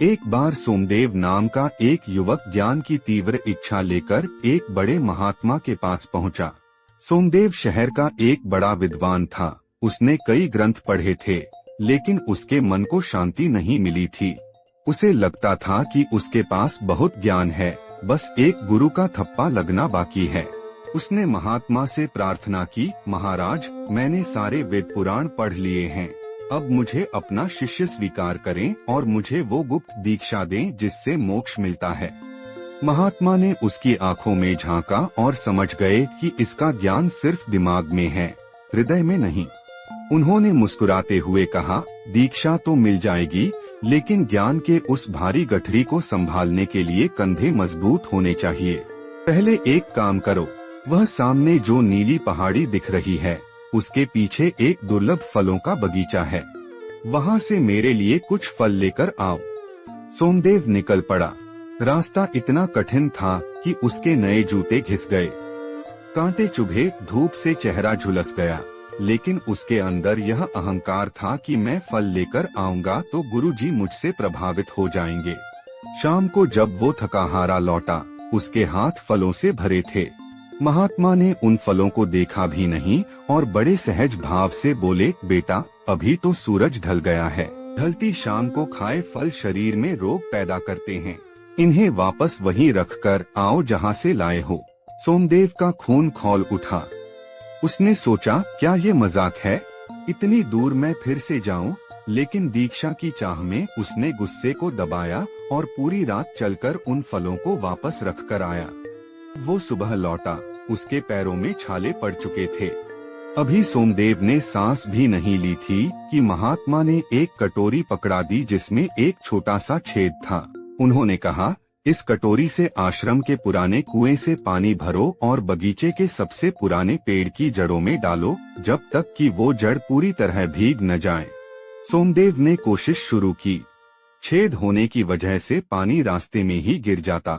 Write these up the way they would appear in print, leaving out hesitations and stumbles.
एक बार सोमदेव नाम का एक युवक ज्ञान की तीव्र इच्छा लेकर एक बड़े महात्मा के पास पहुंचा। सोमदेव शहर का एक बड़ा विद्वान था। उसने कई ग्रंथ पढ़े थे, लेकिन उसके मन को शांति नहीं मिली थी। उसे लगता था कि उसके पास बहुत ज्ञान है, बस एक गुरु का थप्पा लगना बाकी है। उसने महात्मा से प्रार्थना की, महाराज, मैंने सारे वेद पुराण पढ़ लिए हैं। अब मुझे अपना शिष्य स्वीकार करें और मुझे वो गुप्त दीक्षा दें जिससे मोक्ष मिलता है। महात्मा ने उसकी आंखों में झांका और समझ गए कि इसका ज्ञान सिर्फ दिमाग में है, हृदय में नहीं। उन्होंने मुस्कुराते हुए कहा, दीक्षा तो मिल जाएगी, लेकिन ज्ञान के उस भारी गठरी को संभालने के लिए कंधे मजबूत होने चाहिए। पहले एक काम करो, वह सामने जो नीली पहाड़ी दिख रही है, उसके पीछे एक दुर्लभ फलों का बगीचा है। वहाँ से मेरे लिए कुछ फल लेकर आओ। सोमदेव निकल पड़ा। रास्ता इतना कठिन था कि उसके नए जूते घिस गए, कांटे चुभे, धूप से चेहरा झुलस गया। लेकिन उसके अंदर यह अहंकार था कि मैं फल लेकर आऊंगा तो गुरुजी मुझसे प्रभावित हो जाएंगे। शाम को जब वो थकाहारा लौटा, उसके हाथ फलों से भरे थे। महात्मा ने उन फलों को देखा भी नहीं और बड़े सहज भाव से बोले, बेटा, अभी तो सूरज ढल गया है। ढलती शाम को खाए फल शरीर में रोग पैदा करते हैं। इन्हें वापस वहीं रखकर आओ जहाँ से लाए हो। सोमदेव का खून खौल उठा। उसने सोचा, क्या ये मजाक है? इतनी दूर मैं फिर से जाऊं? लेकिन दीक्षा की चाह में उसने गुस्से को दबाया और पूरी रात चलकर उन फलों को वापस रख कर आया। वो सुबह लौटा, उसके पैरों में छाले पड़ चुके थे। अभी सोमदेव ने सांस भी नहीं ली थी कि महात्मा ने एक कटोरी पकड़ा दी जिसमें एक छोटा सा छेद था। उन्होंने कहा, इस कटोरी से आश्रम के पुराने कुएं से पानी भरो और बगीचे के सबसे पुराने पेड़ की जड़ों में डालो, जब तक कि वो जड़ पूरी तरह भीग न जाए। सोमदेव ने कोशिश शुरू की। छेद होने की वजह से पानी रास्ते में ही गिर जाता।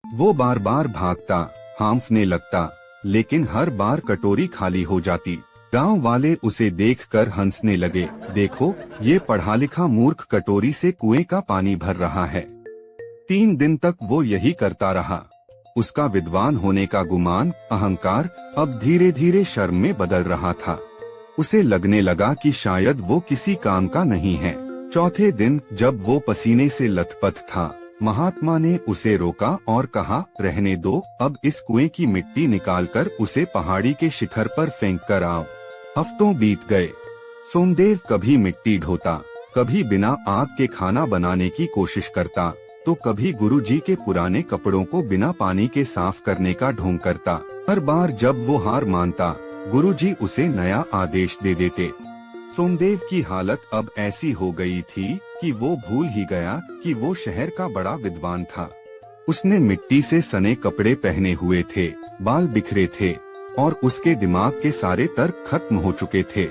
वो बार बार भागता, हांफने लगता, लेकिन हर बार कटोरी खाली हो जाती। गांव वाले उसे देखकर हंसने लगे, देखो, ये पढ़ा लिखा मूर्ख कटोरी से कुएं का पानी भर रहा है। 3 दिन तक वो यही करता रहा। उसका विद्वान होने का गुमान, अहंकार, अब धीरे धीरे शर्म में बदल रहा था। उसे लगने लगा कि शायद वो किसी काम का नहीं है। चौथे दिन जब वो पसीने से लथपथ था, महात्मा ने उसे रोका और कहा, रहने दो, अब इस कुएं की मिट्टी निकालकर उसे पहाड़ी के शिखर पर फेंक कर आओ। हफ्तों बीत गए। सोमदेव कभी मिट्टी ढोता, कभी बिना आग के खाना बनाने की कोशिश करता, तो कभी गुरुजी के पुराने कपड़ों को बिना पानी के साफ करने का ढोंग करता। हर बार जब वो हार मानता, गुरुजी उसे नया आदेश दे देते। सोमदेव की हालत अब ऐसी हो गई थी कि वो भूल ही गया कि वो शहर का बड़ा विद्वान था। उसने मिट्टी से सने कपड़े पहने हुए थे, बाल बिखरे थे और उसके दिमाग के सारे तर्क खत्म हो चुके थे।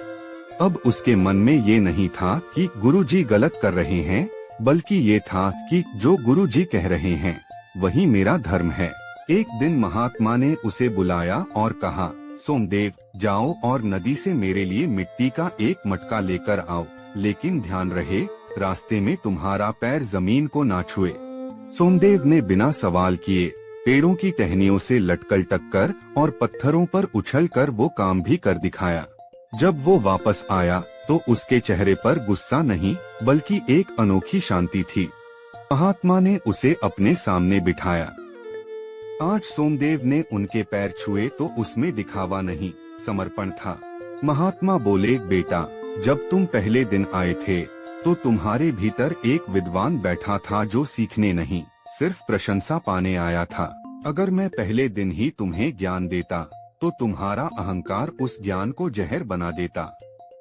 अब उसके मन में ये नहीं था कि गुरुजी गलत कर रहे हैं, बल्कि ये था कि जो गुरुजी कह रहे हैं वही मेरा धर्म है। एक दिन महात्मा ने उसे बुलाया और कहा, सोमदेव, जाओ और नदी से मेरे लिए मिट्टी का एक मटका लेकर आओ, लेकिन ध्यान रहे, रास्ते में तुम्हारा पैर जमीन को ना छुए। सोमदेव ने बिना सवाल किए पेड़ों की टहनियों से लटक कर और पत्थरों पर उछलकर वो काम भी कर दिखाया। जब वो वापस आया तो उसके चेहरे पर गुस्सा नहीं, बल्कि एक अनोखी शांति थी। महात्मा ने उसे अपने सामने बिठाया। आज सोमदेव ने उनके पैर छुए तो उसमें दिखावा नहीं, समर्पण था। महात्मा बोले, बेटा, जब तुम पहले दिन आए थे तो तुम्हारे भीतर एक विद्वान बैठा था जो सीखने नहीं, सिर्फ प्रशंसा पाने आया था। अगर मैं पहले दिन ही तुम्हें ज्ञान देता तो तुम्हारा अहंकार उस ज्ञान को जहर बना देता।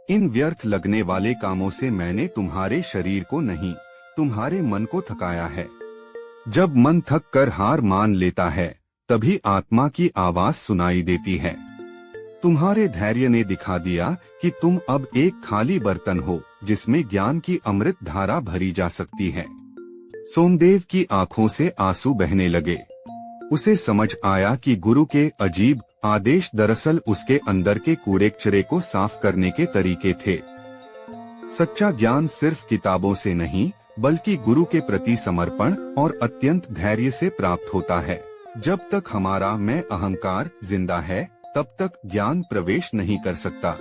इन व्यर्थ लगने वाले कामों से मैंने तुम्हारे शरीर को नहीं, तुम्हारे मन को थकाया है। जब मन थक कर हार मान लेता है, तभी आत्मा की आवाज सुनाई देती है। तुम्हारे धैर्य ने दिखा दिया कि तुम अब एक खाली बर्तन हो जिसमें ज्ञान की अमृत धारा भरी जा सकती है। सोमदेव की आंखों से आंसू बहने लगे। उसे समझ आया कि गुरु के अजीब आदेश दरअसल उसके अंदर के कूड़े कचरे को साफ करने के तरीके थे। सच्चा ज्ञान सिर्फ किताबों से नहीं, बल्कि गुरु के प्रति समर्पण और अत्यंत धैर्य से प्राप्त होता है। जब तक हमारा मैं अहंकार जिंदा है, तब तक ज्ञान प्रवेश नहीं कर सकता।